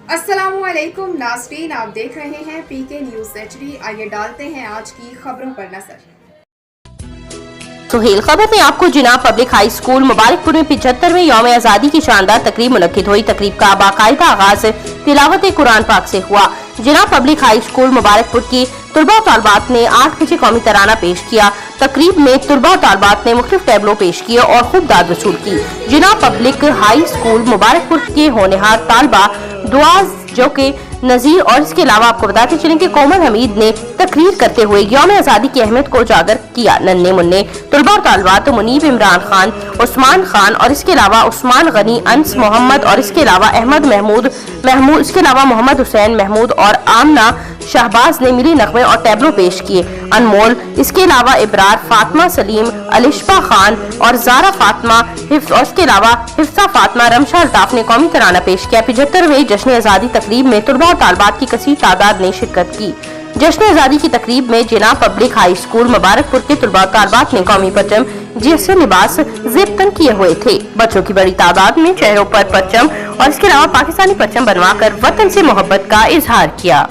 अस्सलामुअलैकुम नाज़रीन, आप देख रहे हैं पीके न्यूज़ HD। आइए डालते हैं आज की खबरों पर नजर। सुहेल खबर में आपको जिनाब पब्लिक हाई स्कूल मुबारकपुर में 75वें यौम आज़ादी की शानदार तकरीब मुनक्किद हुई। तकरीब का बाकायदा आगाज तिलावत कुरान पाक से हुआ। जिनाब पब्लिक हाई स्कूल मुबारकपुर की तुलबा तालबात ने 8 बजे कौमी तराना पेश किया। तकरीब में तुलबा तालबात ने मुख्तलिफ टैबलो पेश किए और खूब दाद वसूल की। जिनाब पब्लिक हाई स्कूल मुबारकपुर के होनहार तालबा दुआज जो के नजीर और इसके अलावा आपको बताते चलें कि कोमल हमीद ने तकरीर करते हुए यौम आज़ादी की अहमियत को उजागर किया। नन्हे मुन्ने तुलबा और तालबात मुनीब इमरान खान, उस्मान खान और इसके अलावा उस्मान गनी, अंस मोहम्मद और इसके अलावा अहमद महमूद, इसके अलावा मोहम्मद हुसैन महमूद और आमना शहबाज ने मिली नगमे और टैबलो पेश किए। अनमोल, इसके अलावा इब्रार, फातिमा सलीम, अलिशबा खान और जारा फातिमा और इसके अलावा हिफ्सा फातिमा, रमशा अल्ताफ ने कौमी तराना पेश किया। 75वें जश्न आज़ादी तकरीब में तुलबा और तालबात की कसीर तादाद ने शिरकत की। जश्न आज़ादी की तकरीब में जिनाब पब्लिक हाई स्कूल मुबारकपुर के तुलबा और तालबात ने कौमी परचम जैसे लिबास ज़ेब तन किए हुए थे। बच्चों की बड़ी तादाद में चेहरों पर परचम और इसके अलावा पाकिस्तानी परचम बनवाकर वतन से मोहब्बत का इजहार किया।